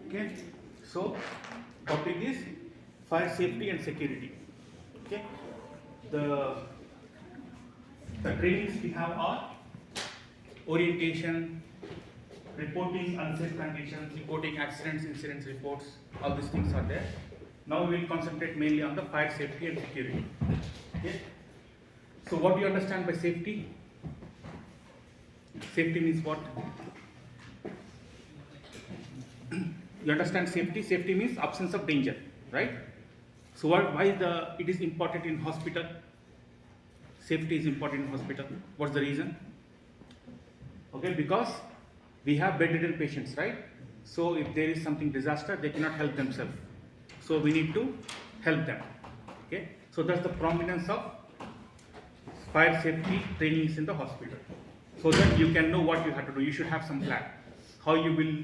Okay, so topic is fire safety and security. Okay, the trainings we have are orientation, reporting unsafe conditions, reporting accidents, incidents reports. All these things are there. Now we will concentrate mainly on the fire safety and security. Okay. So what do you understand by safety? Safety means what? You understand safety? Safety means absence of danger, right? So why it is important in hospital? Safety is important in hospital. What's the reason? Okay, because we have bedridden patients, right? So if there is something disaster, they cannot help themselves. So we need to help them. Okay, so that's the prominence of fire safety trainings in the hospital, so that you can know what you have to do. You should have some plan, how you will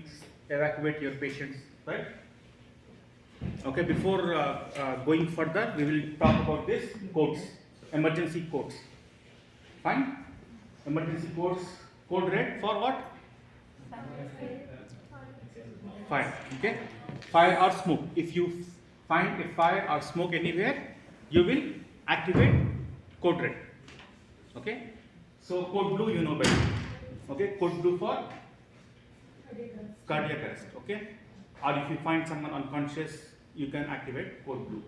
evacuate your patients, right? Okay, before going further, we will talk about this codes, emergency codes. Fine? Emergency codes, code red for what? Fire. Okay? Fire or smoke. If you find a fire or smoke anywhere, you will activate code red. Okay? So code blue, you know better. Okay? Code blue for cardiac arrest. Okay? Or if you find someone unconscious, you can activate code blue.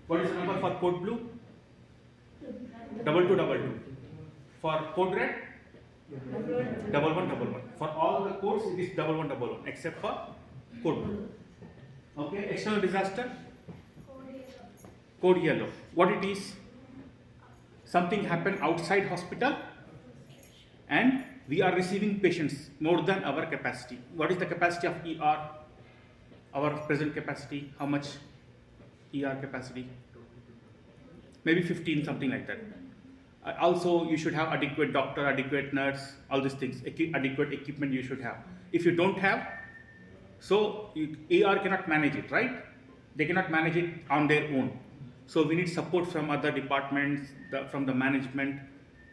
What is the number for code blue? 2222. For code red? 1111. For all the codes, it is 1111 except for code blue. Okay? External disaster? Code yellow. What it is? Something happened outside hospital and we are receiving patients more than our capacity. What is the capacity of ER? Our present capacity, how much ER capacity? Maybe 15, something like that. Also, you should have adequate doctor, adequate nurse, all these things, adequate equipment you should have. If you don't have, so ER cannot manage it, right? They cannot manage it on their own. So we need support from other departments, from the management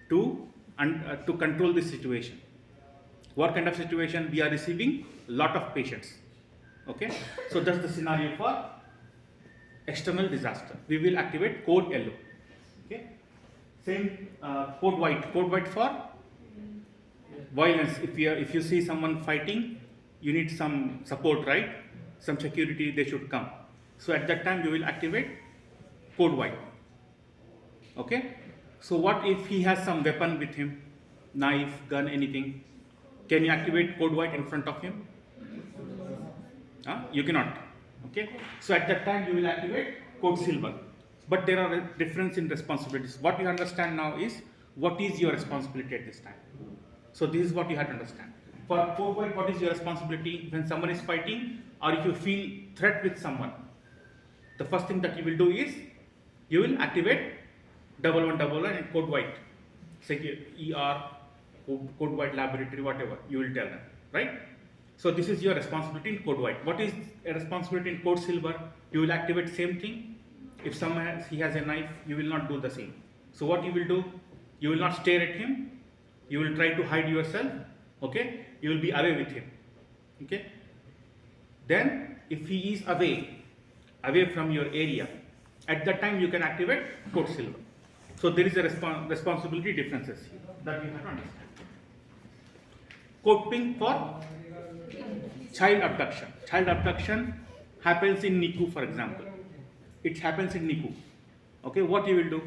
to control this situation. What kind of situation? We are receiving a lot of patients. Okay, so that's the scenario for external disaster. We will activate code yellow. Okay, same code white. Code white for violence. If you see someone fighting, you need some support, right? Some security, they should come. So at that time, you will activate code white. Okay, so what if he has some weapon with him, knife, gun, anything? Can you activate code white in front of him? You cannot. Okay, so at that time you will activate code silver. But there are a difference in responsibilities. What you understand now is what is your responsibility at this time. So this is what you have to understand. For code white, what is your responsibility when someone is fighting or if you feel threat with someone? The first thing that you will do is you will activate 1111 and code white. Say ER, code white laboratory, whatever you will tell them, right? So this is your responsibility in code white. What is a responsibility in code silver? You will activate same thing. If someone he has a knife, you will not do the same. So what you will do? You will not stare at him. You will try to hide yourself. Okay? You will be away with him. Okay? Then if he is away from your area, at that time you can activate code silver. So there is a responsibility differences here that you have to understand. Code pink for child abduction. Child abduction happens in NICU, for example. It happens in NICU. Okay, what you will do?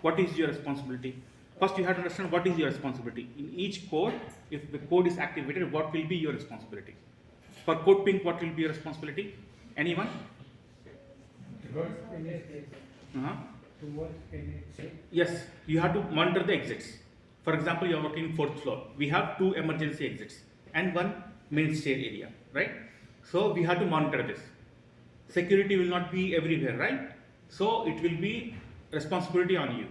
What is your responsibility? First, you have to understand what is your responsibility. In each code, if the code is activated, what will be your responsibility? For code pink, what will be your responsibility? Anyone? Yes, you have to monitor the exits. For example, you are working in 4th floor. We have 2 emergency exits and 1 main stair area, right? So we have to monitor this. Security will not be everywhere, right? So it will be responsibility on you.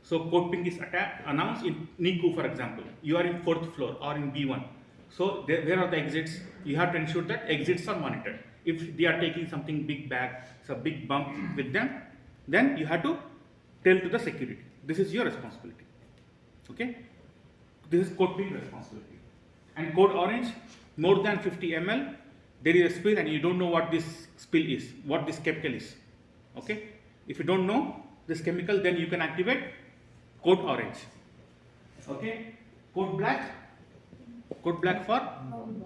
So code pink is announced in NICU, for example. You are in 4th floor or in B1. So where are the exits? You have to ensure that exits are monitored. If they are taking something big bag, some big bump with them, then you have to tell to the security. This is your responsibility. Okay? This is code pink responsibility. And code orange, more than 50 ml, there is a spill and you don't know what this spill is, what this chemical is. Okay, if you don't know this chemical, then you can activate code orange. Okay, code black for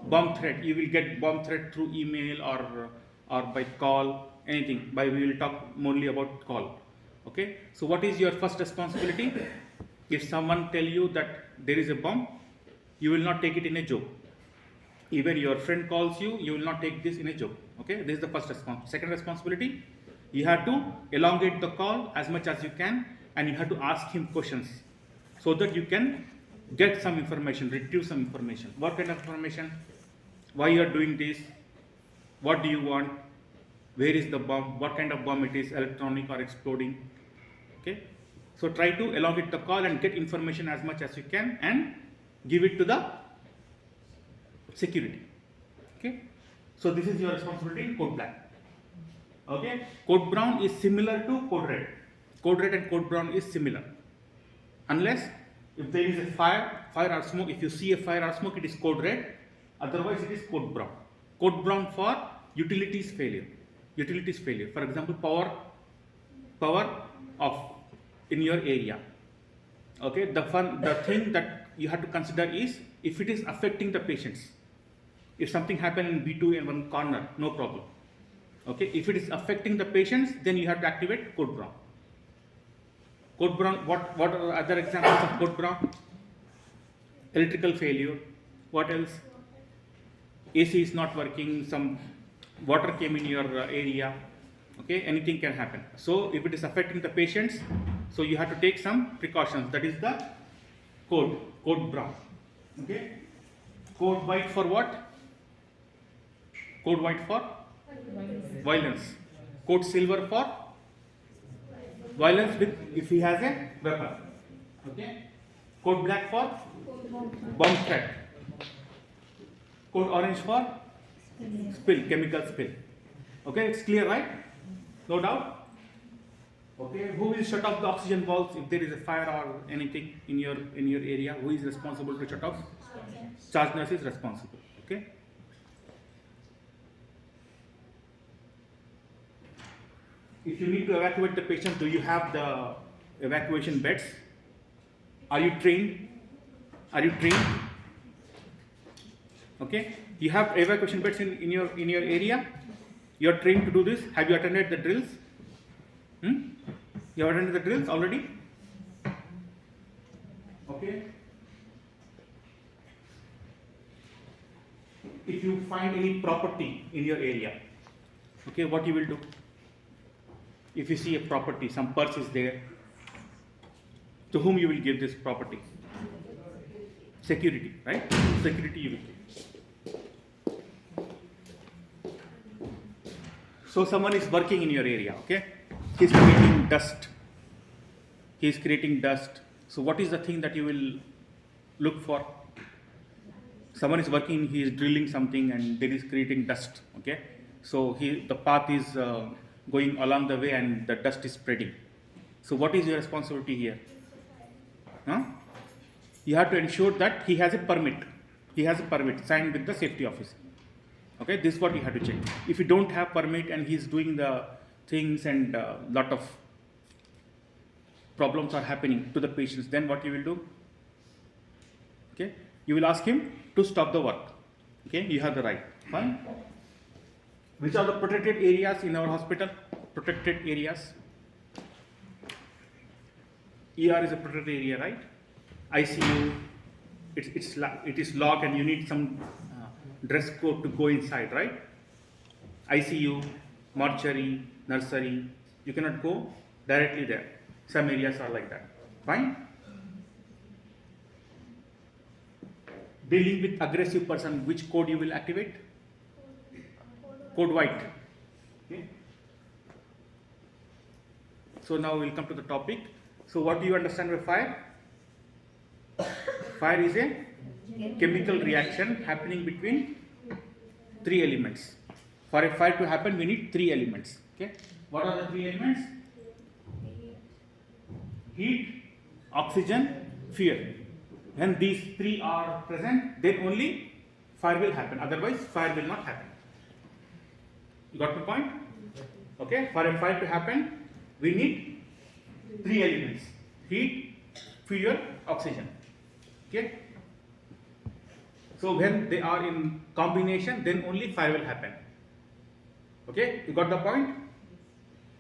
bomb threat. You will get bomb threat through email or by call, anything. We will talk mainly about call. Okay, so what is your first responsibility? If someone tell you that there is a bomb, you will not take it in a joke. Even your friend calls you, you will not take this in a joke. Okay, this is the first response. Second responsibility, you have to elongate the call as much as you can, and you have to ask him questions so that you can get some information, retrieve some information. What kind of information? Why you are doing this? What do you want? Where is the bomb? What kind of bomb it is, electronic or exploding? Okay, so try to elongate the call and get information as much as you can and give it to the security. Okay, so this is your responsibility in code black. Okay, code brown is similar to code red. Code red and code brown is similar, unless if there is a fire or smoke. If you see a fire or smoke, it is code red. Otherwise, it is code brown. Code brown for utilities failure. Utilities failure. For example, power off in your area. Okay, the thing that you have to consider is if it is affecting the patients. If something happened in B2 in one corner, no problem. Okay, if it is affecting the patients, then you have to activate code brown. Code brown, what are other examples of code brown? Electrical failure. What else? AC is not working, some water came in your area. Okay, anything can happen. So if it is affecting the patients, so you have to take some precautions. That is the code brown. Okay, code white for what? Code white for violence. Code silver for violence with if he has a weapon. Okay, code black for bomb threat. Code orange for spill, chemical spill. Okay, it's clear, right? No doubt. Okay, who will shut off the oxygen valves if there is a fire or anything in your area? Who is responsible to shut off? Charge nurse is responsible. Okay. If you need to evacuate the patient, do you have the evacuation beds? Are you trained? Okay, you have evacuation beds in your area. You are trained to do this. Have you attended the drills? You have attended the drills already? Okay. If you find any property in your area, okay, what you will do? If you see a property, some purse is there, to whom you will give this property? Security, right? Security you will give. So someone is working in your area, okay? He's creating dust. So what is the thing that you will look for? Someone is working, he is drilling something and there is creating dust, okay? So the path is going along the way and the dust is spreading. So what is your responsibility here? You have to ensure that he has a permit. He has a permit signed with the safety officer. Okay, this is what you have to check. If you don't have permit and he is doing the things and lot of problems are happening to the patients, then what you will do? Okay, you will ask him to stop the work. Okay, you have the right. Fine. Which are the protected areas in our hospital? Protected areas. ER is a protected area, right? ICU, it is locked and you need some dress code to go inside, right? ICU, mortuary, nursery, you cannot go directly there. Some areas are like that. Fine? Dealing with aggressive person, which code you will activate? Code white. Okay. So now we'll come to the topic. So what do you understand by fire? Fire is a chemical reaction happening between three elements. For a fire to happen, we need three elements. Okay. What are the three elements? Heat, oxygen, fuel. When these three are present, then only fire will happen. Otherwise, fire will not happen. You got the point? Okay, for a fire to happen, we need three elements: heat, fuel, oxygen. Okay? So when they are in combination, then only fire will happen. Okay, you got the point?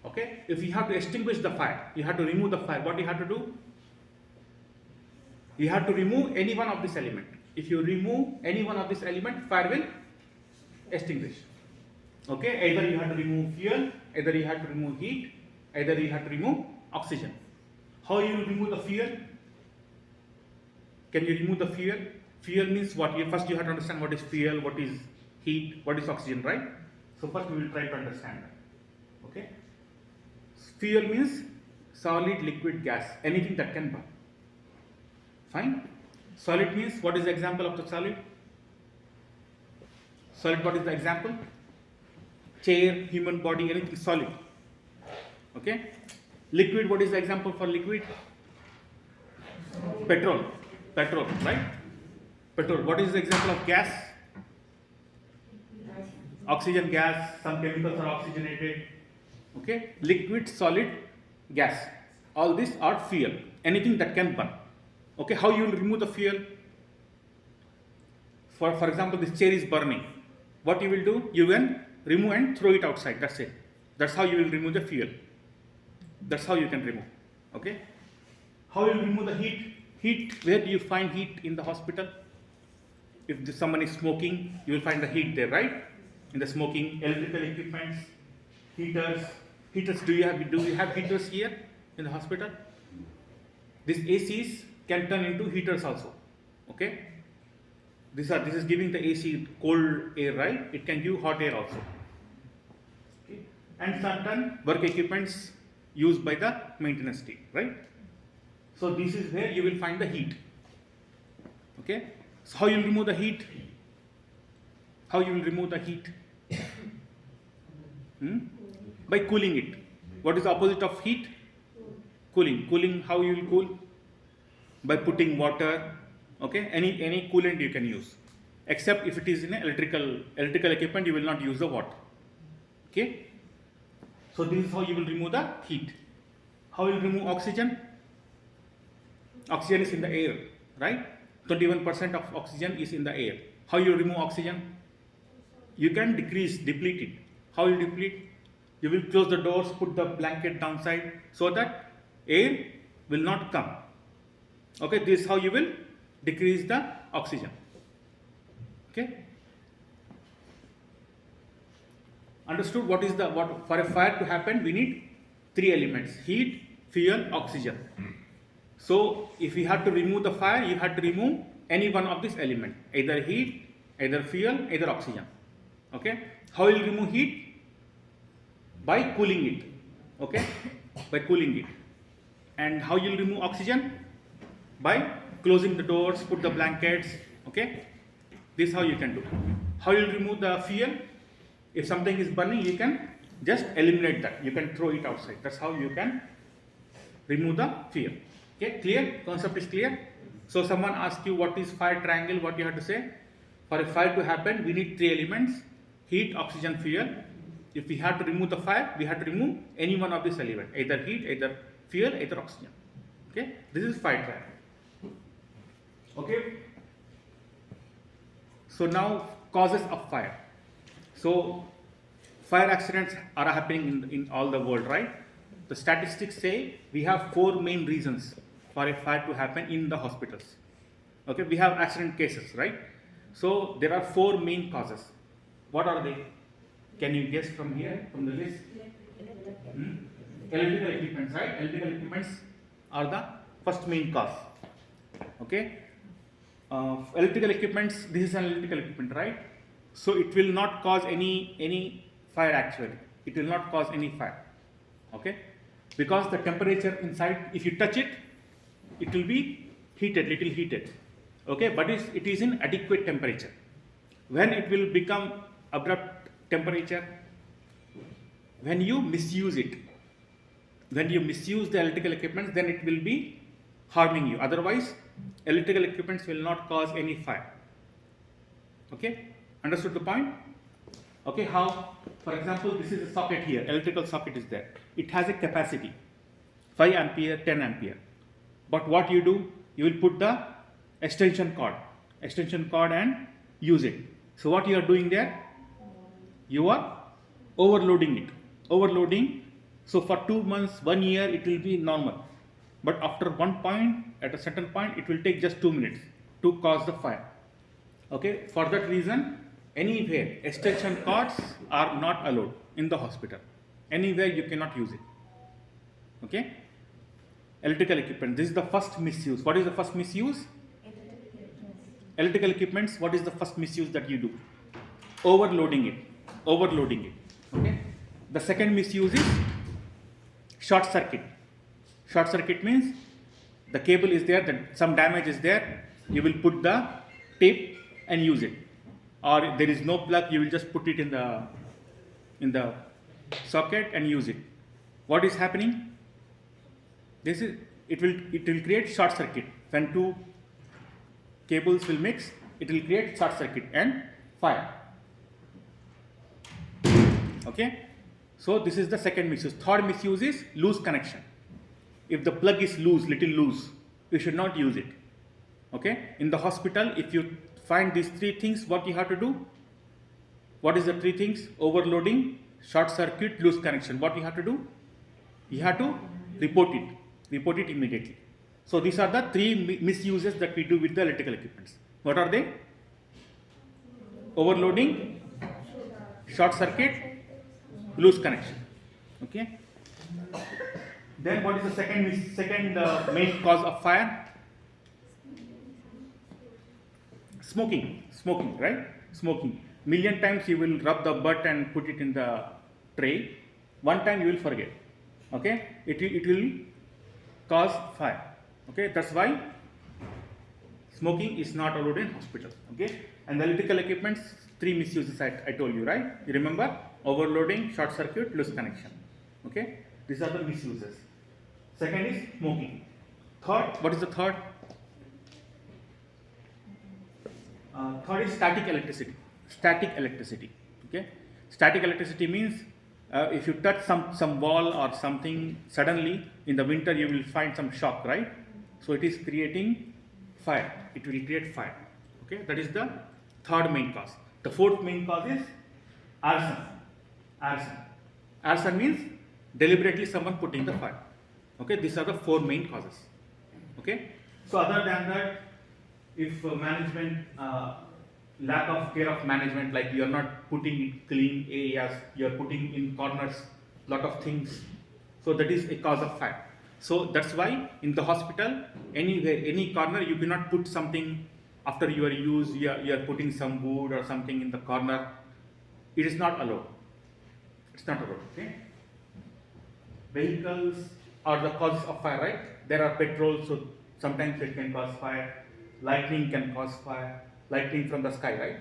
Okay, if you have to extinguish the fire, you have to remove the fire, what do you have to do? You have to remove any one of this element. If you remove any one of this element, fire will extinguish. Okay, either you have to remove fuel, either you have to remove heat, either you have to remove oxygen. How you will remove the fuel? Can you remove the fuel? Fuel means what? First you have to understand what is fuel, what is heat, what is oxygen, right? So first we will try to understand that. Okay. Fuel means solid, liquid, gas, anything that can burn. Fine. Solid means, what is the example of the solid? Solid, what is the example? Chair, human body, anything solid. Okay. Liquid, what is the example for liquid? Petrol, right? Petrol. What is the example of gas? Oxygen gas, some chemicals are oxygenated. Okay, liquid, solid, gas. All these are fuel, anything that can burn. Okay, how you will remove the fuel? For example, this chair is burning. What you will do? You will remove and throw it outside. That's it. That's how you will remove the fuel. That's how you can remove. Okay. How you will remove the heat? Heat, where do you find heat in the hospital? If someone is smoking, you will find the heat there, right? In the smoking, electrical equipments, heaters. Heaters, do you have heaters here in the hospital? These ACs can turn into heaters also. Okay? This is giving the AC cold air, right? It can give hot air also. Okay? And certain work equipments used by the maintenance team, right? So this is where you will find the heat. Okay? So how you will remove the heat? How you will remove the heat? By cooling it. What is the opposite of heat? Cooling. Cooling, how you will cool? By putting water. Okay, any coolant you can use, except if it is in electrical equipment, you will not use the water. Okay, so this is how you will remove the heat. How you will remove oxygen? Oxygen is in the air, right? 21% of oxygen is in the air. How you remove oxygen? You can deplete it. How you deplete? You will close the doors, put the blanket downside so that air will not come. Okay, this is how you will decrease the oxygen. Okay. Understood? What for a fire to happen, we need three elements: heat, fuel, oxygen. So if you have to remove the fire, you have to remove any one of these elements, either heat, either fuel, either oxygen. Okay. How will you remove heat? By cooling it. Okay. By cooling it. And how you will remove oxygen? By closing the doors, put the blankets. Okay. This is how you can do. How you will remove the fuel? If something is burning, you can just eliminate that. You can throw it outside. That's how you can remove the fuel. Okay, clear? Concept is clear? So someone asks you what is fire triangle, what you have to say? For a fire to happen, we need three elements: heat, oxygen, fuel. If we have to remove the fire, we have to remove any one of these elements, either heat, either fuel, either oxygen. Okay, this is fire triangle. Okay. So now causes of fire. So fire accidents are happening in all the world, right? The statistics say we have 4 main reasons for a fire to happen in the hospitals. Okay, we have accident cases, right? So there are 4 main causes. What are they? Can you guess from here, from the list? Electrical equipments, right? Electrical equipments are the first main cause. Okay. Electrical equipments, this is an electrical equipment, right? So it will not cause any fire actually. It will not cause any fire. Okay? Because the temperature inside, if you touch it, it will be heated, little heated. Okay? But it is in adequate temperature. When it will become abrupt temperature? When you misuse it. When you misuse the electrical equipment, then it will be harming you. Otherwise, electrical equipments will not cause any fire. Okay? Understood the point? Okay, how? For example, this is a socket here, electrical socket is there. It has a capacity, 5 ampere, 10 ampere. But what you do, you will put the extension cord and use it. So what you are doing there? You are overloading it. So for 2 months, 1 year, it will be normal. But after one point, at a certain point, it will take just 2 minutes to cause the fire. Okay, for that reason, anywhere extension cords are not allowed in the hospital. Anywhere you cannot use it. Okay, electrical equipment. This is the first misuse. What is the first misuse? Electrical equipments. What is the first misuse that you do? Overloading it. Okay. The second misuse is short circuit. Short circuit means the cable is there, some damage is there. You will put the tape and use it. Or there is no plug, you will just put it in the socket and use it. What is happening? It will create short circuit. When two cables will mix, it will create short circuit and fire. Okay. So this is the second misuse. Third misuse is loose connection. If the plug is little loose, you should not use it. Okay. In the hospital, if you find these three things, what you have to do? What is the three things? Overloading, short circuit, loose connection. What you have to do? You have to report it immediately. So these are the three misuses that we do with the electrical equipments. What are they? Overloading, short circuit, loose connection. Okay. Then what is the second main cause of fire? Smoking, right? Smoking. Million times you will rub the butt and put it in the tray. One time you will forget. Okay, it will cause fire. Okay, that's why smoking is not allowed in hospital. Okay, and the electrical equipments, three misuses I told you, right? You remember? Overloading, short circuit, loose connection. Okay, these are the misuses. Second is smoking. Third, what is the third? Third is static electricity. Okay, static electricity means if you touch some wall or something, suddenly in the winter you will find some shock, right? So it is creating fire. It will create fire. Okay, that is the third main cause. The fourth main cause is arson. Arson means deliberately someone putting the fire. Okay, these are the four main causes. Okay, so other than that, if management lack of care of management, like you are not putting it clean areas, you are putting in corners lot of things, so that is a cause of fire. So that's why in the hospital, anywhere, any corner, you cannot put something after your use. You are putting some wood or something in the corner. It is not allowed. It's not allowed. Okay. Vehicles are the causes of fire, right? There are petrol, so sometimes it can cause fire. Lightning can cause fire. Lightning from the sky, right?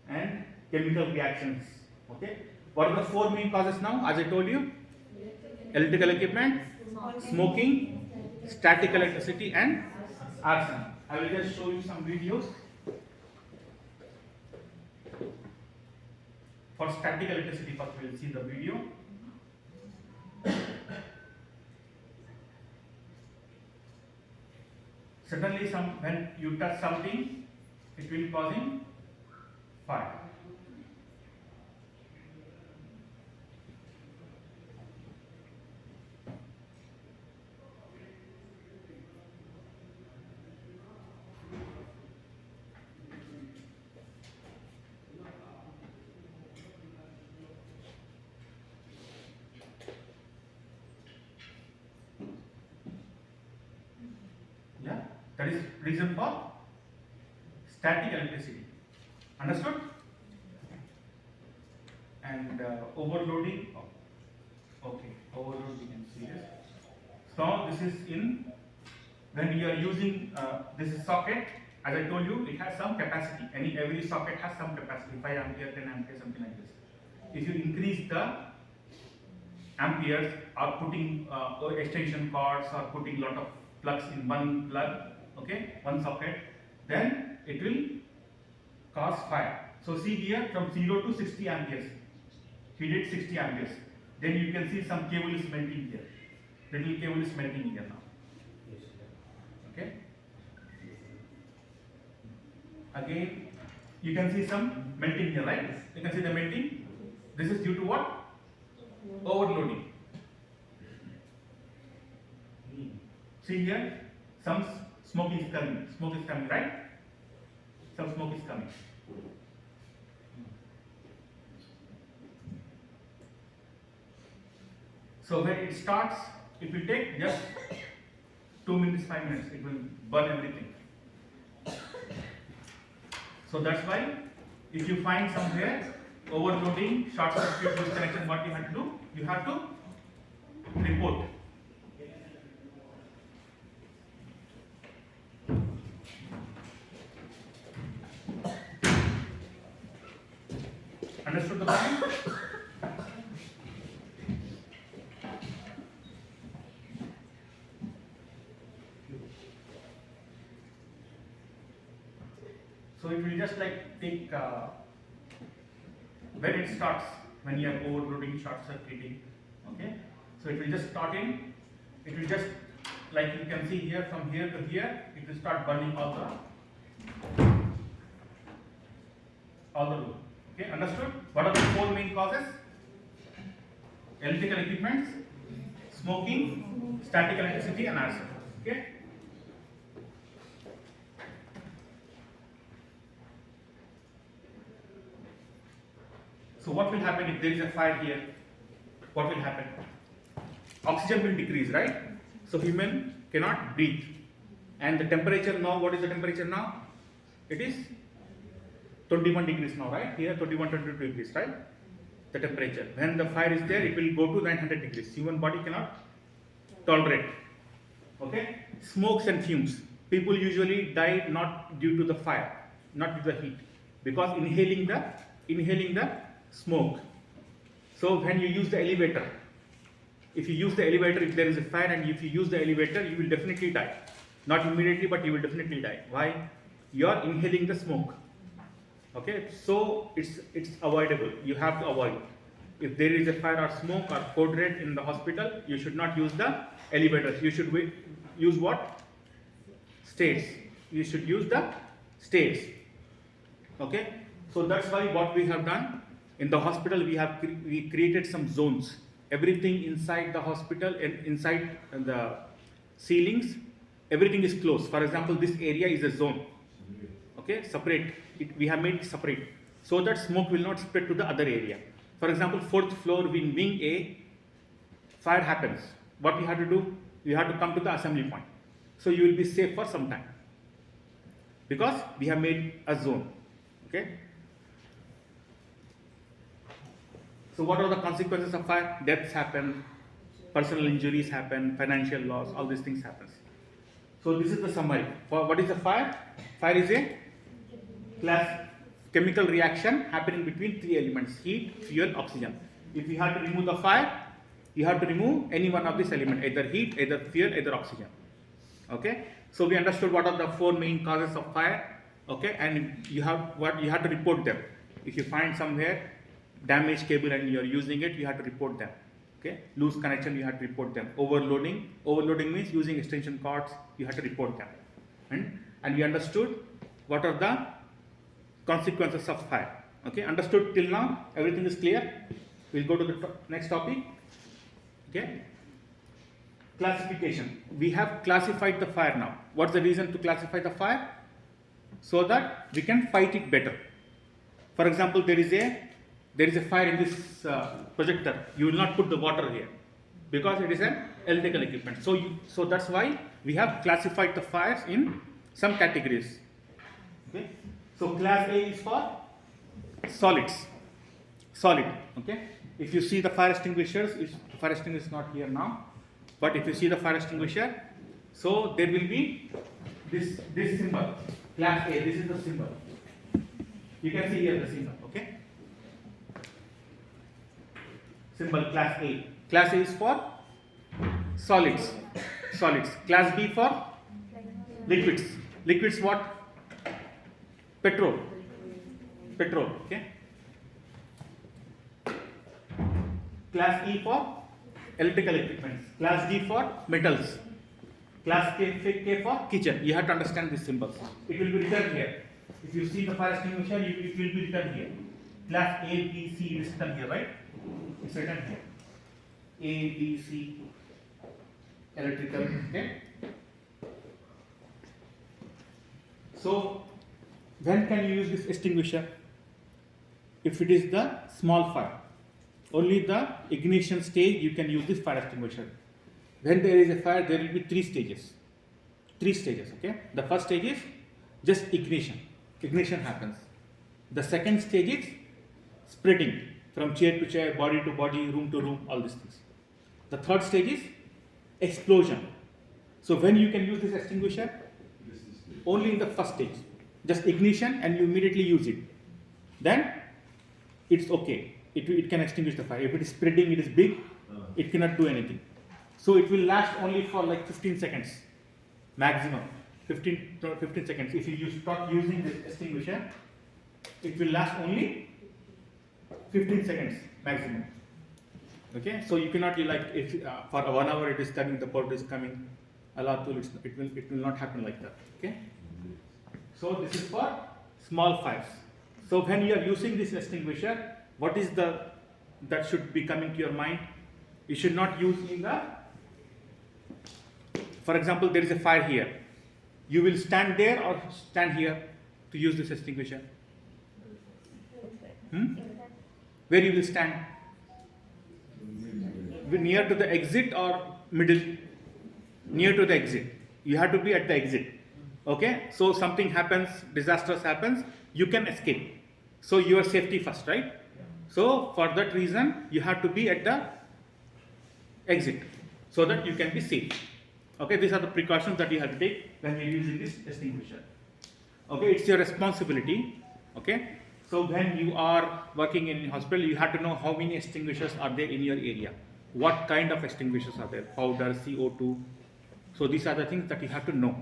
And chemical reactions. Okay. What are the four main causes now? As I told you, electrical equipment, smoking, static electricity, and arson. I will just show you some videos. For static electricity, first we will see the video. Suddenly, when you touch something, it will causing fire. Yeah, that is reason for static electricity. Understood? And overloading. Okay, overload we can see this. So this is when you are using this is socket. As I told you, it has some capacity. Every socket has some capacity, 5 ampere, 10 ampere, something like this. If you increase the amperes, or putting extension cords, or putting lot of plugs in one plug, okay, one socket, then it will cause fire. So see here, from 0 to 60 amperes. He did 60 amperes. Then you can see some cable is melting here. Little cable is melting here now. Okay. Again, you can see some melting here, right? You can see the melting. This is due to what? Overloading. See here, some smoke is coming. Smoke is coming, right? Some smoke is coming. So when it starts, it will take just 2 minutes, 5 minutes. It will burn everything. So that's why, if you find somewhere overloading, short circuit, disconnection, what you have to do? You have to report. Understood the point? So it will just like take when it starts, when you are overloading, short circuiting. Okay, so it will just start in. It will just, like you can see here, from here to here, it will start burning all the room. Okay, understood? What are the 4 main causes? Electrical equipments, smoking, static electricity, and arson. Okay. So what will happen if there is a fire here? What will happen? Oxygen will decrease, right? So human cannot breathe. And the temperature now, what is the temperature now? It is 21 degrees now, right? Here 21, 22 degrees, right? The temperature. When the fire is there, it will go to 900 degrees. Human body cannot tolerate. Okay? Smokes and fumes. People usually die not due to the fire, not due to the heat, because inhaling the smoke. So when you use the elevator, if you use the elevator, if there is a fire and if you use the elevator, you will definitely die. Not immediately, but you will definitely die. Why? You are inhaling the smoke. Okay, so it's avoidable. You have to avoid. If there is a fire or smoke or code red in the hospital, you should not use the elevators. You should use what? Stairs. You should use the stairs. Okay, so that's why what we have done in the hospital, we created some zones. Everything inside the hospital and inside the ceilings, everything is closed. For example, this area is a zone. Okay, separate. We have made it separate so that smoke will not spread to the other area. For example, 4th floor in wing A, fire happens. What we have to do? We have to come to the assembly point. So you will be safe for some time because we have made a zone. Okay. So what are the consequences of fire? Deaths happen, personal injuries happen, financial loss, all these things happen. So this is the summary. For what is a fire? Fire is a chemical reaction happening between 3 elements: heat, fuel, oxygen. If you have to remove the fire, you have to remove any one of these elements, either heat, either fuel, either oxygen. Okay. So we understood what are the 4 main causes of fire. Okay, and you have to report them. If you find somewhere damaged cable and you are using it, you have to report them. Okay, loose connection, you have to report them. Overloading means using extension cords, you have to report them. And we understood what are the consequences of fire. Okay, understood till now? Everything is clear? We'll go to the next topic. Okay, classification. We have classified the fire now. What's the reason to classify the fire? So that we can fight it better. For example, there is a fire in this projector. You will not put the water here because it is an electrical equipment. So that's why we have classified the fires in some categories. Okay. So class A is for solids. Solid. Okay. If you see the fire extinguishers, the fire extinguisher is not here now, but if you see the fire extinguisher, so there will be this symbol. Class A. This is the symbol. You can see here the symbol. Okay. Symbol class A. Class A is for solids. Class B for liquids. Liquids what? Petrol. Okay. Class E for electrical equipment. Class D for metals. Class K for kitchen. You have to understand these symbols. It will be written here. If you see the fire extinguisher, it will be written here. Class A, B, C is written here, right? It's written here. A, B, C, electrical. Okay. So, when can you use this extinguisher? If it is the small fire, only the ignition stage you can use this fire extinguisher. When there is a fire, there will be three stages. Okay. The first stage is just ignition. Ignition happens. The second stage is spreading from chair to chair, body to body, room to room, all these things. The third stage is explosion. So when you can use this extinguisher? Only in the first stage. Just ignition and you immediately use it. Then it's okay. It can extinguish the fire. If it is spreading, it is big, it cannot do anything. So it will last only for like 15 seconds maximum. 15 seconds. If you stop using this extinguisher, it will last only 15 seconds maximum. Okay, so you cannot if for 1 hour it is coming, the powder is coming, it will not happen like that. Okay, so this is for small fires. So when you are using this extinguisher, what is that should be coming to your mind? You should not use in the, for example, there is a fire here. You will stand there or stand here to use this extinguisher? Where you will stand? Near to the exit or middle? Near to the exit. You have to be at the exit. Okay, so something happens, disastrous happens, you can escape. So your safety first, right? So for that reason, you have to be at the exit so that you can be safe. Okay, these are the precautions that you have to take when you're using this extinguisher. Okay, it's your responsibility. Okay, so when you are working in a hospital, you have to know how many extinguishers are there in your area. What kind of extinguishers are there? Powder, CO2. So these are the things that you have to know.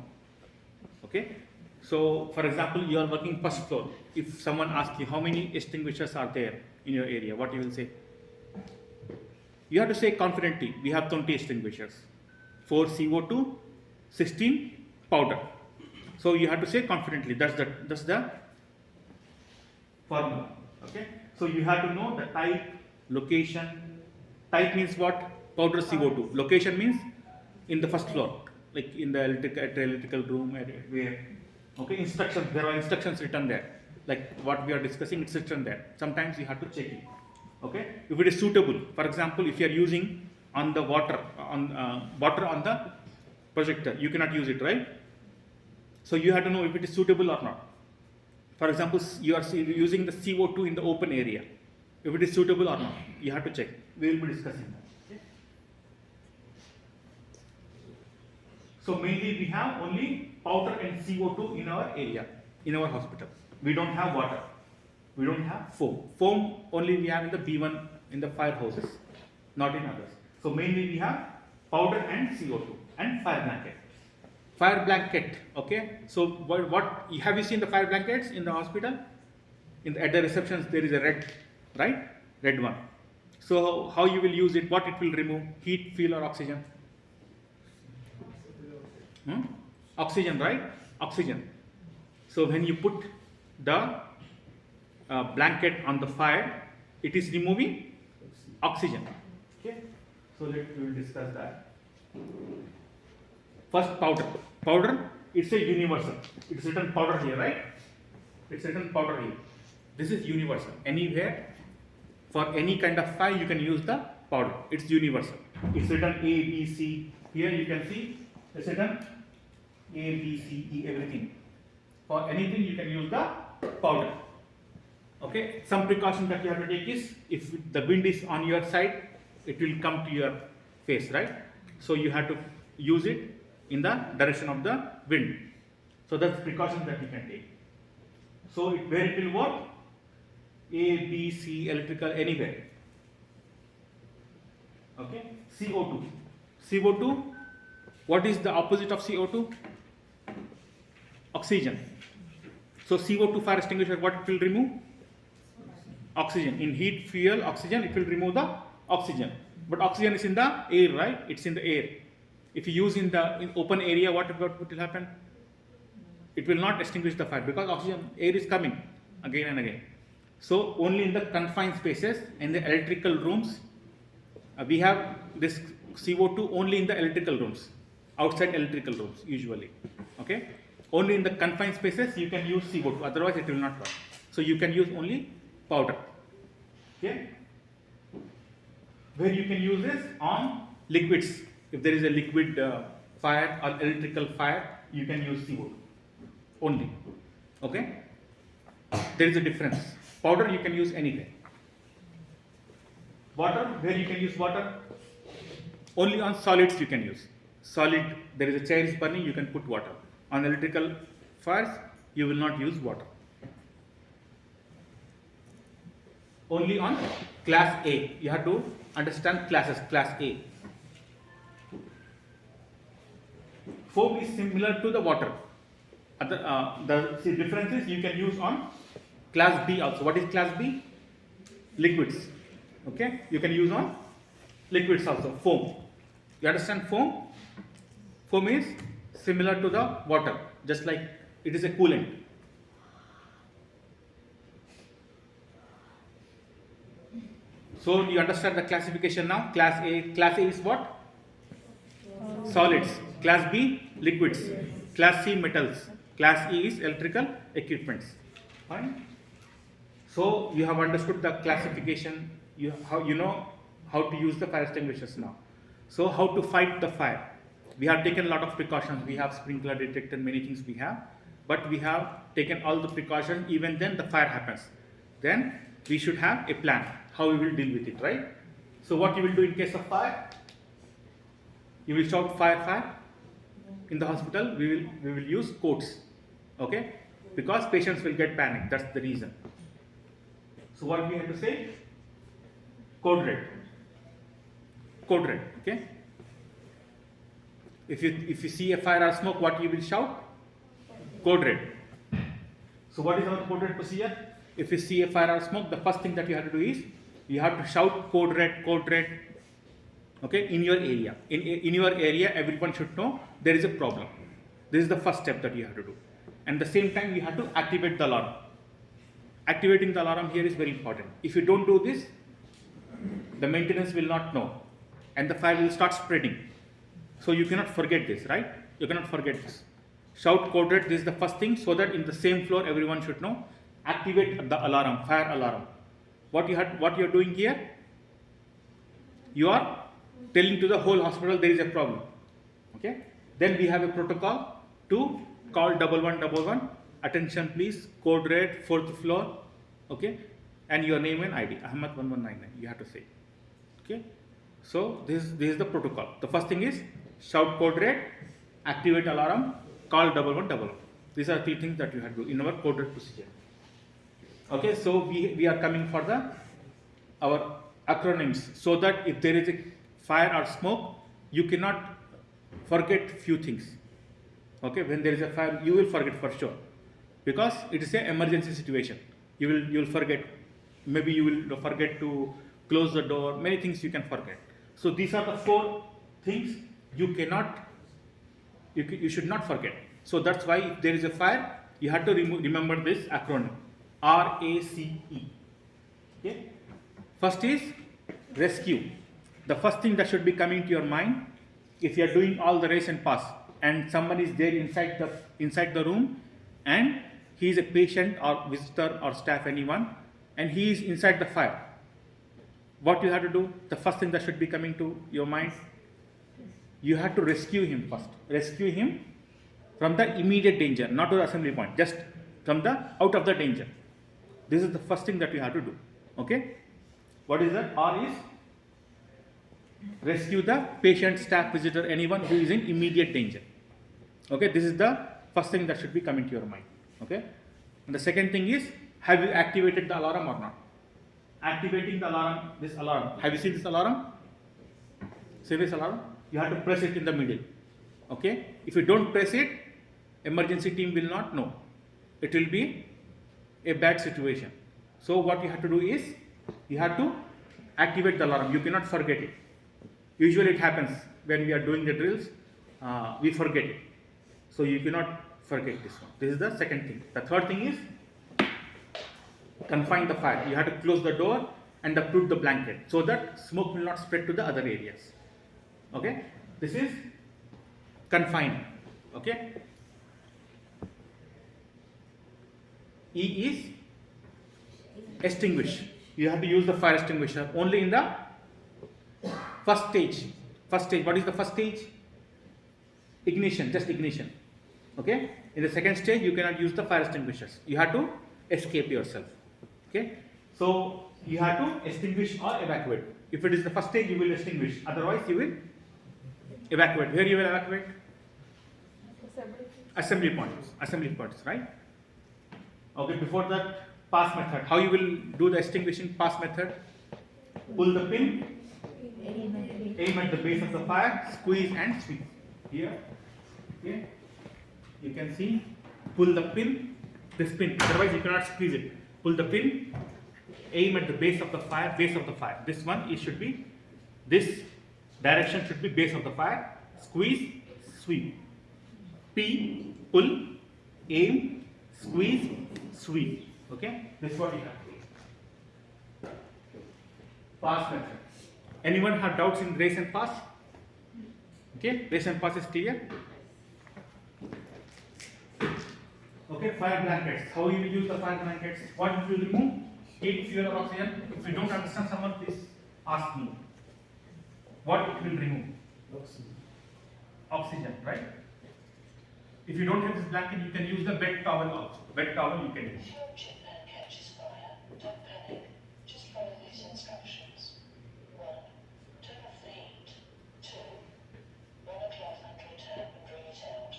Okay, so for example, you are working first floor. If someone asks you how many extinguishers are there in your area, what you will say? You have to say confidently, we have 20 extinguishers. 4 CO2, 16 powder. So you have to say confidently. That's the formula. Okay. So you have to know the type, location. Type means what? Powder CO2. Location means in the first floor, like in the electrical room, where. Okay. Instructions. There are instructions written there. Like what we are discussing, it's written there. Sometimes you have to check it. Okay. If it is suitable, for example, if you are using on the water on the projector, you cannot use it, right? So you have to know if it is suitable or not. For example, you are using the CO2 in the open area. If it is suitable or not, you have to check. We will be discussing that. Okay. So mainly we have only powder and CO2 in our area, in our hospital. We don't have water. We don't have foam. Foam only we have in the B1 in the fire hoses, not in others. So mainly we have powder and CO2 and fire blanket. Fire blanket, okay. So what have you seen the fire blankets in the hospital? At the receptions there is a red, right? Red one. So how you will use it? What it will remove? Heat, fuel, or oxygen? Oxygen, right? Oxygen. So when you put the blanket on the fire, it is removing oxygen. Okay. So we will discuss that. First, powder. Powder, it's a universal. It's written powder here, right? It's written powder here. This is universal. Anywhere, for any kind of fire, you can use the powder. It's universal. It's written A, B, C. Here you can see it's written A, B, C, E, everything. For anything, you can use the powder. Okay. Some precaution that you have to take is if the wind is on your side, it will come to your face, right? So you have to use it in the direction of the wind. So that's precaution that you can take. So where it will work? A, B, C, electrical, anywhere. Okay. CO2. CO2. What is the opposite of CO2? Oxygen. So CO2 fire extinguisher, what it will remove? Oxygen. In heat, fuel, oxygen, it will remove the Oxygen. But oxygen is in the air, right? It's in the air. If you use in open area, what will happen? It will not extinguish the fire because oxygen, air is coming again and again. So only in the confined spaces, in the electrical rooms, we have this CO2 only in the electrical rooms, outside electrical rooms usually. Okay, only in the confined spaces you can use CO2, otherwise it will not work. So you can use only powder. Okay, where you can use this on liquids. If there is a liquid fire or electrical fire, you can use CO2 only. Okay, there is a difference. Powder you can use anywhere. Water, where you can use water? Only on solids you can use. Solid, there is a chair is burning, you can put water. On electrical fires, you will not use water. Only on class A. You have to understand classes, class A. Foam is similar to the water. The difference is you can use on class B also. What is class B? Liquids. Okay, you can use on liquids also. Foam. You understand foam? Foam is similar to the water, just like it is a coolant. So you understand the classification now? Class A. Class A is what? Solids. Class B, liquids. Class C, metals. Class E is electrical equipments. Fine. So you have understood the classification. You know how to use the fire extinguishers now. So how to fight the fire? We have taken a lot of precautions. We have sprinkler detector, many things we have, but we have taken all the precautions. Even then the fire happens. Then we should have a plan how we will deal with it, right? So what you will do in case of fire? You will shout fire, fire. In the hospital, we will use codes, okay? Because patients will get panic. That's the reason. So what we have to say? Code red. Code red. Okay. If you see a fire or smoke, what you will shout? Code red. So what is our code red procedure? If you see a fire or smoke, the first thing that you have to do is you have to shout code red, code red. Okay, in your area. In your area, everyone should know there is a problem. This is the first step that you have to do. And at the same time, you have to activate the alarm. Activating the alarm here is very important. If you don't do this, the maintenance will not know and the fire will start spreading. So you cannot forget this, right? You cannot forget this. Shout code red, this is the first thing, so that in the same floor everyone should know. Activate the alarm, fire alarm. What you are doing here? You are telling to the whole hospital there is a problem. Okay? Then we have a protocol to call 1111. Attention please, code red, 4th floor. Okay? And your name and ID, Ahmed 1199, you have to say. Okay? So this is the protocol. The first thing is shout code red, activate alarm, call 1111. These are 3 things that you have to do in our code red procedure. Okay, so we are coming for our acronyms, so that if there is a fire or smoke, you cannot forget few things. Okay, when there is a fire, you will forget for sure, because it is an emergency situation. You will forget. Maybe you will forget to close the door. Many things you can forget. So these are the 4 things you should not forget. So that's why if there is a fire, you have to remember this acronym RACE. Okay. First is rescue. The first thing that should be coming to your mind, if you are doing all the race and pass, and someone is there inside the room, and he is a patient or visitor or staff, anyone, and he is inside the fire. What you have to do? The first thing that should be coming to your mind, you have to rescue him first. Rescue him from the immediate danger, not to the assembly point, just from the out of the danger. This is the first thing that you have to do. Okay? What is that? R is rescue the patient, staff, visitor, anyone who is in immediate danger. Okay? This is the first thing that should be coming to your mind. Okay? And the second thing is, have you activated the alarm or not? Activating the alarm, this alarm. Have you seen this alarm? See this alarm? You have to press it in the middle. Okay? If you don't press it, emergency team will not know. It will be a bad situation. So what you have to do is, you have to activate the alarm. You cannot forget it. Usually it happens when we are doing the drills, we forget it. So you cannot forget this one. This is the second thing. The third thing is confine the fire. You have to close the door and put the blanket so that smoke will not spread to the other areas. Okay, this is confine. Okay, E is extinguish. You have to use the fire extinguisher only in the first stage. First stage. What is the first stage? Ignition, just ignition. Okay. In the second stage, you cannot use the fire extinguishers. You have to escape yourself. Okay. So you have to extinguish or evacuate. If it is the first stage, you will extinguish. Otherwise, you will evacuate. Where you will evacuate? Assembly points. Assembly points, right? Okay. Before that, pass method. How you will do the extinguishing pass method? Pull the pin, aim at the base of the fire, squeeze and sweep. Here, okay. You can see, pull the pin, this pin. Otherwise, you cannot squeeze it. Pull the pin, aim at the base of the fire, base of the fire. This one, it should be, this direction should be base of the fire. Squeeze, sweep. P, pull, aim, squeeze, sweep. Okay, this is what you have. Pass method. Anyone have doubts in race and pass? Okay, race and pass is clear. Okay, fire blankets. How you will use the fire blankets? What you will remove? Heat, fuel, or oxygen. If you don't understand someone, please ask me. What it will remove? Oxygen, right? If you don't have this blanket, you can use the wet towel also. Wet towel you can use. Don't panic. Just follow these instructions. 1. Turn off the heat. 2. Run a cloth under a tap and bring it out.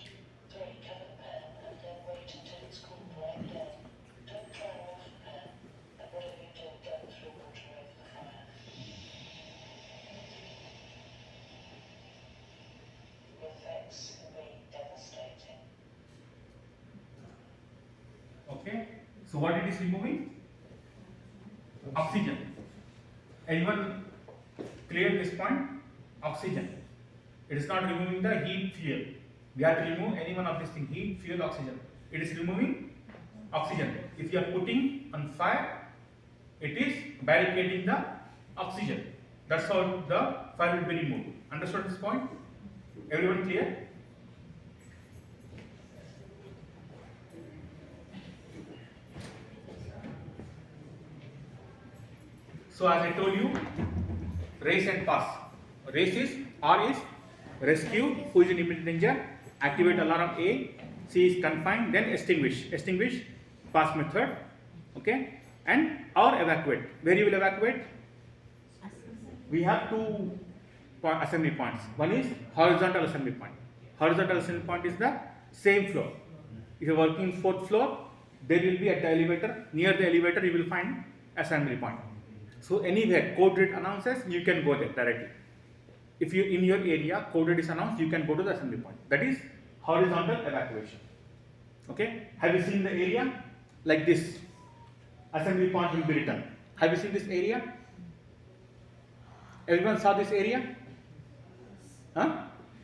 3. Cover the pan and then wait until it's cooled right down. Don't try and off the pan. And whatever you do, don't throw water over the fire. The effects can be devastating. Okay. So what it is removing? Oxygen. Anyone clear this point? Oxygen. It is not removing the heat, fuel. We have to remove any one of these things: heat, fuel, oxygen. It is removing oxygen. If you are putting on fire, it is barricading the oxygen. That's how the fire will be removed. Understood this point? Everyone clear? So as I told you, race and pass. Race is, R is rescue, who is in immediate danger, activate alarm A, C is confine, then extinguish. Extinguish, pass method, okay, and or evacuate. Where you will evacuate? We have two assembly points. One is horizontal assembly point. Horizontal assembly point is the same floor. If you are working 4th floor, there will be at the elevator. Near the elevator, you will find assembly point. So anywhere code red announces, you can go there directly. If you in your area code red is announced, you can go to the assembly point. That is horizontal evacuation. Okay. Have you seen the area like this? Assembly point will be written. Have you seen this area? Everyone saw this area? Huh?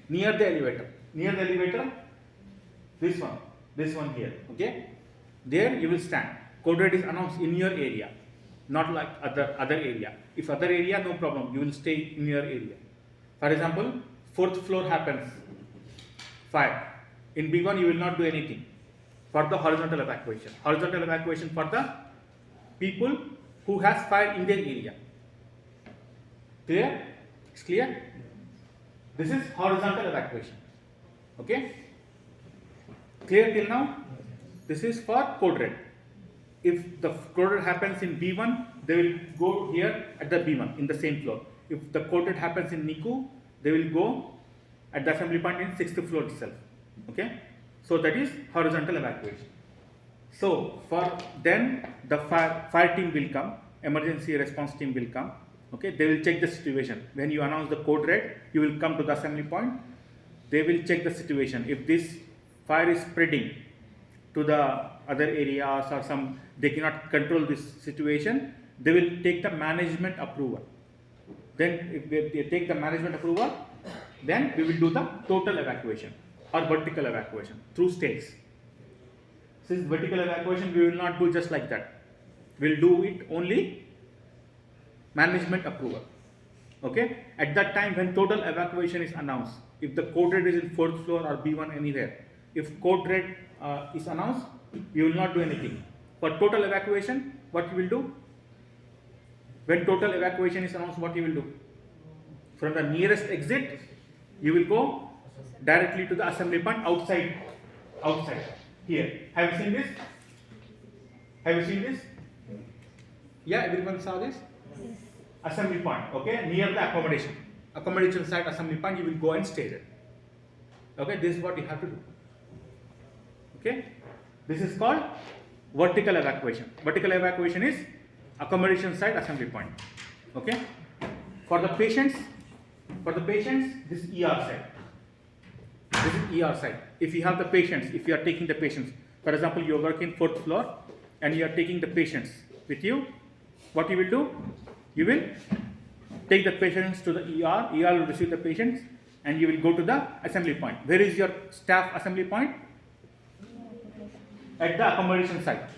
Near the elevator. Near the elevator. This one here. Okay. There you will stand. Code red is announced in your area. Not like other area. If other area, no problem, you will stay in your area. For example, 4th floor happens fire. In B1 you will not do anything for the horizontal evacuation. Horizontal evacuation for the people who has fire in their area. Clear? It's clear? This is horizontal evacuation. Okay? Clear till now? This is for code red. If the code red happens in B1, they will go here at the B1 in the same floor. If the code red happens in NICU, they will go at the assembly point in 6th floor itself. Okay, so that is horizontal evacuation. So for then the fire team will come, emergency response team will come. Okay, they will check the situation. When you announce the code red, you will come to the assembly point. They will check the situation. If this fire is spreading to the other areas or they cannot control this situation, they will take the management approval. Then if they take the management approval, then we will do the total evacuation or vertical evacuation through states. Since vertical evacuation, we will not do just like that. We'll do it only management approval. Okay? At that time when total evacuation is announced, if the code red is in 4th floor or B1 anywhere, if code red is announced, you will not do anything. For total evacuation, what you will do? When total evacuation is announced, what you will do? From the nearest exit, you will go directly to the assembly point outside. Here. Have you seen this? Have you seen this? Yeah, everyone saw this? Assembly point, okay, near the accommodation site assembly point, you will go and stay there. Okay, this is what you have to do. Okay, this is called vertical evacuation. Vertical evacuation is accommodation site assembly point. Okay, for the patients, this is ER side. This is ER side. If you have the patients, if you are taking the patients, for example, you are working 4th floor and you are taking the patients with you, what you will do? You will take the patients to the ER, ER will receive the patients, and you will go to the assembly point. Where is your staff assembly point? At the accommodation site.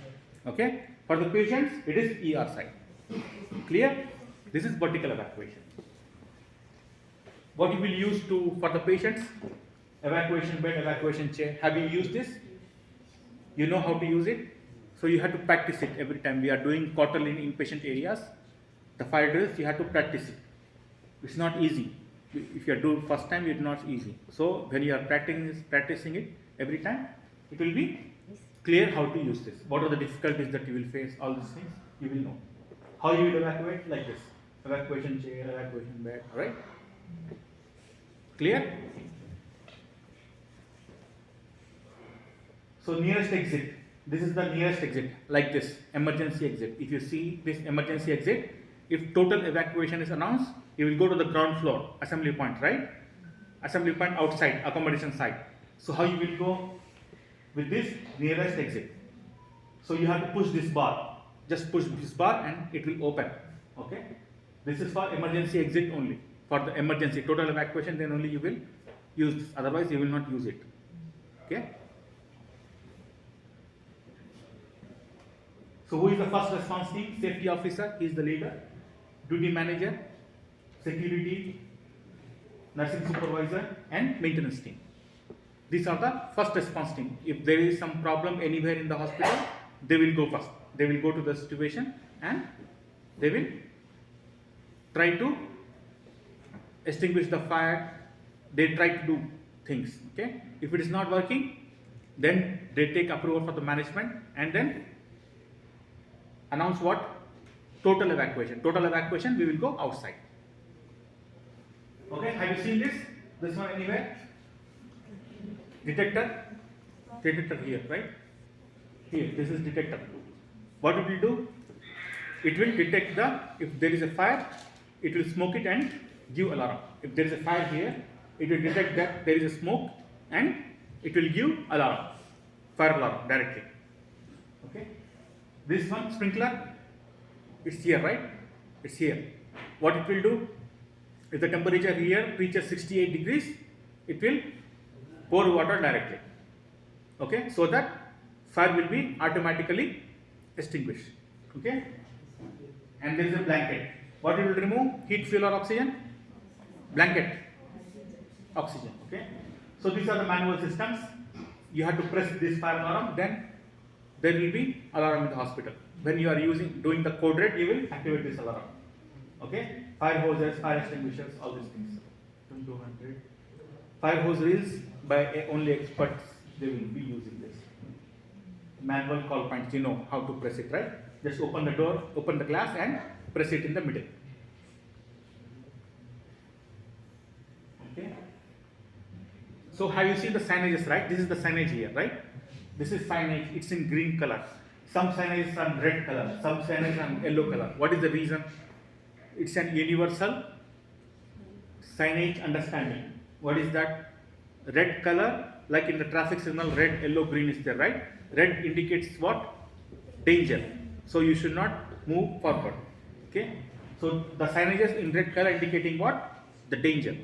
Okay? For the patients, it is ER site. Clear? This is vertical evacuation. What you will use for the patients? Evacuation bed, evacuation chair. Have you used this? You know how to use it? So you have to practice it every time. We are doing quarterly in inpatient areas. The fire drills, you have to practice it. It's not easy. If you are doing first time, it's not easy. So when you are practicing it every time, it will be clear how to use this. What are the difficulties that you will face? All these things you will know. How you will evacuate? Like this. Evacuation chair, evacuation bed. Alright? Clear? So nearest exit. This is the nearest exit. Like this. Emergency exit. If you see this emergency exit, if total evacuation is announced, you will go to the ground floor, assembly point, right? Assembly point outside, accommodation site. So how you will go? With this nearest exit. So you have to push this bar. Just push this bar and it will open. Okay? This is for emergency exit only. For the emergency, total evacuation, then only you will use this. Otherwise, you will not use it. Okay? So who is the first response team? Safety officer, he is the leader. Duty manager, security, nursing supervisor, and maintenance team. These are the first response team. If there is some problem anywhere in the hospital, they will go first. They will go to the situation and they will try to extinguish the fire. They try to do things. Okay. If it is not working, then they take approval for the management and then announce what? Total evacuation. Total evacuation, we will go outside. Okay, have you seen this? This one anywhere? Detector here, right? Here, this is detector. What it will do? It will detect if there is a fire, it will smoke it and give alarm. If there is a fire here, it will detect that there is a smoke and it will give alarm, fire alarm directly. Okay. This one, sprinkler, it's here, right? It's here. What it will do? If the temperature here reaches 68 degrees, it will pour water directly. Okay, so that fire will be automatically extinguished. Okay, and there is a blanket. What it will remove? Heat, fuel, or oxygen? Blanket. Oxygen. Okay, so these are the manual systems. You have to press this fire alarm, then there will be alarm in the hospital. When you are doing the code red, you will activate this alarm. Okay, fire hoses, fire extinguishers, all these things. 200. Fire hose reels by only experts, they will be using this. Manual call points, you know how to press it, right? Just open the door, open the glass and press it in the middle. Okay. So have you seen the signages, right? This is the signage here, right? This is signage, it's in green color. Some signage are red color, some signage are yellow color. What is the reason? It's an universal signage understanding. What is that? Red color, like in the traffic signal, red, yellow, green is there, right? Red indicates what? Danger. So you should not move forward. Okay? So the signages in red color indicating what? The danger.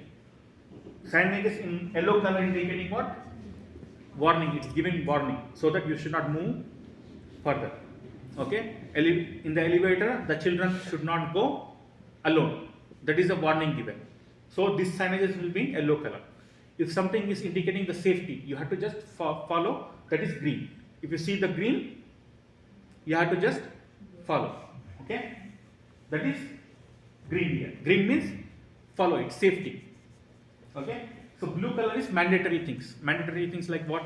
Signages in yellow color indicating what? Warning. It's giving warning so that you should not move further. Okay. In the elevator, the children should not go alone. That is a warning given. So these signages will be in yellow color. If something is indicating the safety, you have to just follow. That is green. If you see the green, you have to just follow. Okay. That is green here. Green means follow it, safety. Okay. So blue color is mandatory things. Mandatory things like what?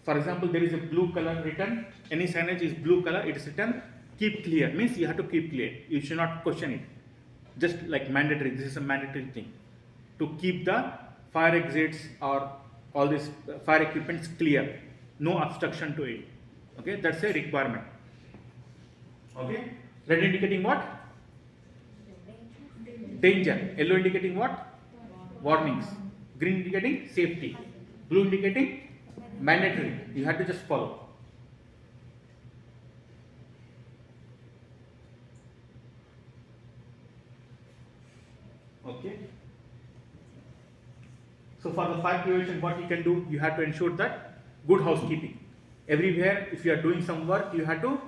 For example, there is a blue color written. Any signage is blue color. It is written keep clear. Means you have to keep clear. You should not question it. Just like mandatory. This is a mandatory thing to keep the fire exits or all these fire equipments clear. No obstruction to it. Okay. That's a requirement. Okay. Red indicating what? Danger. Yellow indicating what? Warnings. Green indicating safety. Blue indicating mandatory. You have to just follow. Okay. So for the fire prevention, what you can do, you have to ensure that good housekeeping. Everywhere, if you are doing some work, you have to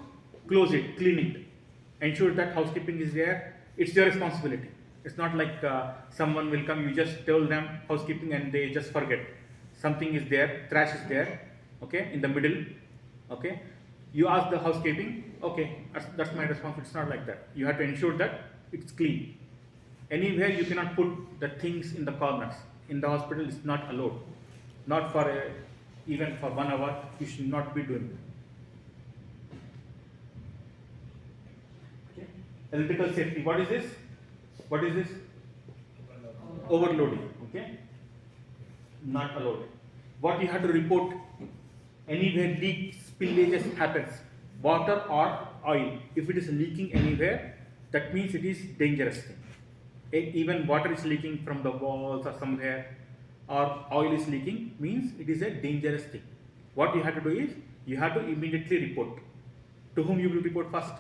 close it, clean it. Ensure that housekeeping is there. It's your responsibility. It's not like someone will come, you just tell them housekeeping and they just forget. Something is there, trash is there, okay, in the middle, okay. You ask the housekeeping, okay, that's my responsibility. It's not like that. You have to ensure that it's clean. Anywhere you cannot put the things in the corners. In the hospital, it's not allowed. Not for even for 1 hour, you should not be doing it. Okay. Electrical safety. What is this? What is this? Overloading. Okay. Not allowed. What you have to report? Anywhere leak, spillages happens, water or oil. If it is leaking anywhere, that means it is dangerous thing. Even water is leaking from the walls or somewhere, or oil is leaking, means it is a dangerous thing. What you have to do is, you have to immediately report. To whom you will report first?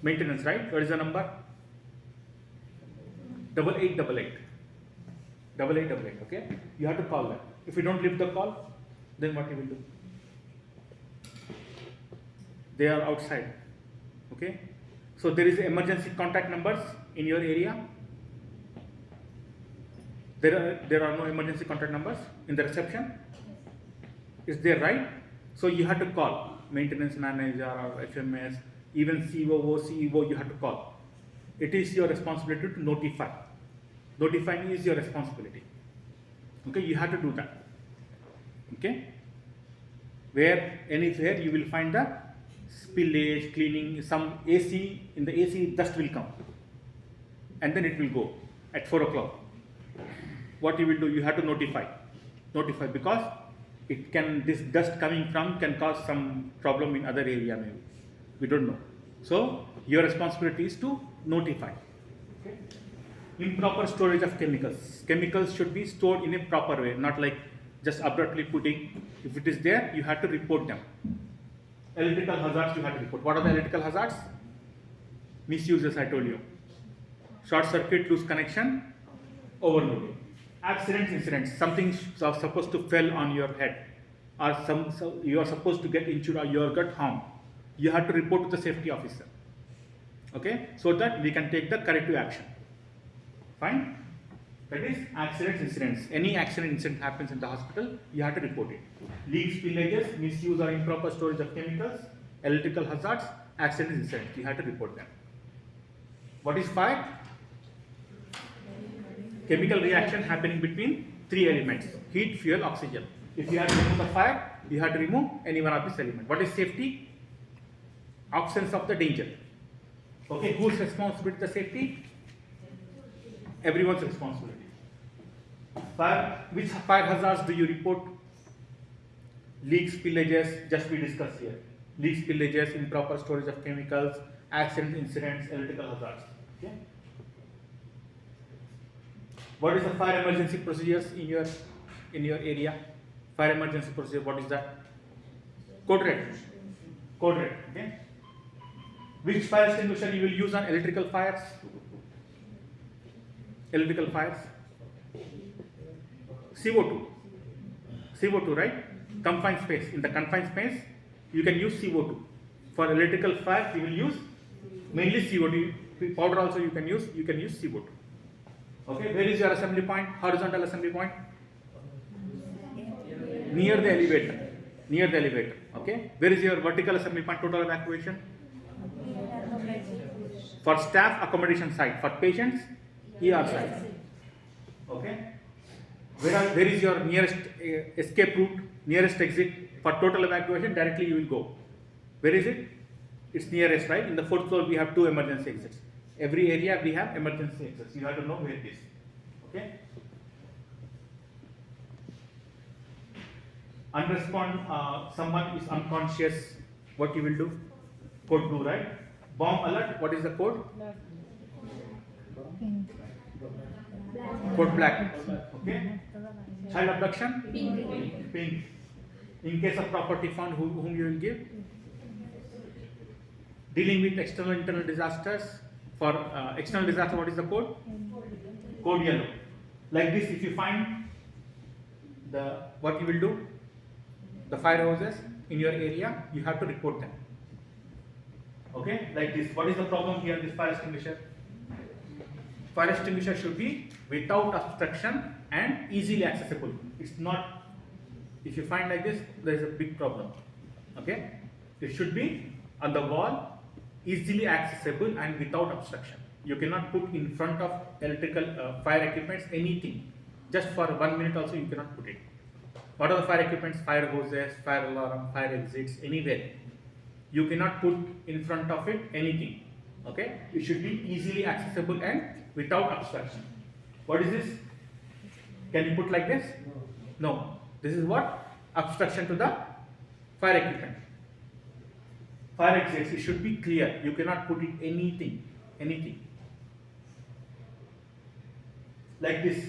Maintenance, right? What is the number? 8888. 8888, okay? You have to call them. If you don't leave the call, then what you will do? They are outside, okay? So there is emergency contact numbers in your area. There are no emergency contact numbers in the reception. Is there, right? So you have to call maintenance manager or FMS, even COO, CEO. You have to call. It is your responsibility to notify. Notifying is your responsibility. Okay, you have to do that. Okay, anywhere you will find the spillage, cleaning, some AC, in the AC dust will come and then it will go at 4 o'clock. What you will do, you have to notify because it can, this dust coming from can cause some problem in other area maybe. We don't know. So your responsibility is to notify. Okay. Improper storage of chemicals. Chemicals should be stored in a proper way, not like just abruptly putting. If it is there, you have to report them. Electrical hazards you have to report. What are the electrical hazards? Misuse, as I told you. Short circuit, loose connection, overloading. Accidents, incidents. Something is supposed to fell on your head, or you are supposed to get injured or you got harmed. You have to report to the safety officer. Okay, so that we can take the corrective action. Fine. That is accidents, incidents. Any accident, incident happens in the hospital, you have to report it. Leaks, spillages, misuse or improper storage of chemicals, electrical hazards, accidents, incidents. You have to report them. What is fire? Chemical reaction happening between 3 elements: heat, fuel, oxygen. If you have to remove the fire, you have to remove any one of these elements. What is safety? Absence of the danger. Okay, whose responsibility the safety? Everyone's responsibility. Fire, which fire hazards do you report? Leaks, spillages, just we discussed here. Leaks, spillages, improper storage of chemicals, accidents, incidents, electrical hazards. Okay. What is the fire emergency procedures in your area? Fire emergency procedure, what is that? Code red. Code red, okay. Which fire extinguisher you will use on electrical fires? Electrical fires? CO2. CO2, right? Confined space. In the confined space, you can use CO2. For electrical fires, you will use mainly CO2. Powder also you can use CO2. Okay, where is your assembly point? Horizontal assembly point? Near the elevator. Near the elevator. Okay, where is your vertical assembly point? Total evacuation? For staff accommodation side. For patients, ER side. Okay, where is your nearest escape route, nearest exit? For total evacuation, directly you will go. Where is it? It's nearest, right? In the fourth floor, we have 2 emergency exits. Every area we have emergency exits. You have to know where it is. Okay. Unrespond, someone is unconscious. What you will do? Code blue, right? Bomb alert. What is the code? Code black. Okay. Child abduction? Pink. In case of property found, whom you will give? Dealing with external internal disasters. For external disaster, what is the code? Code yellow. Like this, if you find what you will do? The fire hoses in your area, you have to report them. Okay, like this. What is the problem here? This fire extinguisher. Fire extinguisher should be without obstruction and easily accessible. It's not. If you find like this, there is a big problem. Okay, it should be on the wall, easily accessible and without obstruction. You cannot put in front of electrical fire equipments anything. Just for 1 minute also you cannot put it. What are the fire equipments? Fire hoses, fire alarm, fire exits, anywhere. You cannot put in front of it anything. Okay? It should be easily accessible and without obstruction. What is this? Can you put like this? No. This is what? Obstruction to the fire equipment. Fire exits, it should be clear. You cannot put it anything. Like this,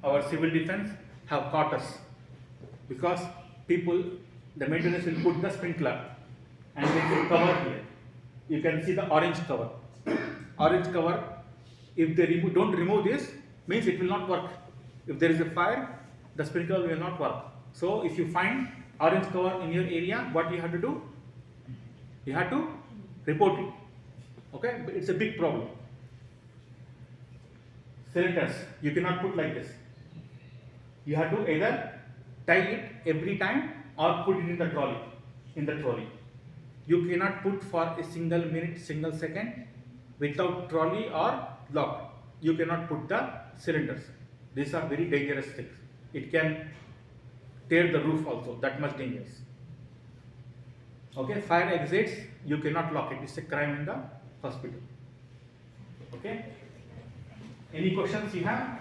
our civil defense have caught us. Because people, the maintenance will put the sprinkler and there is a cover here. You can see the orange cover. Orange cover, if they don't remove this, means it will not work. If there is a fire, the sprinkler will not work. So if you find orange cover in your area, what you have to do? You have to report it. Okay, but it's a big problem. Cylinders, you cannot put like this. You have to either tie it every time or put it in the trolley. You cannot put for a single minute, single second without trolley or lock. You cannot put the cylinders. These are very dangerous things. It can tear the roof also, that much dangerous. Okay, fire exits, you cannot lock it. It's a crime in the hospital. Okay. Any questions you have?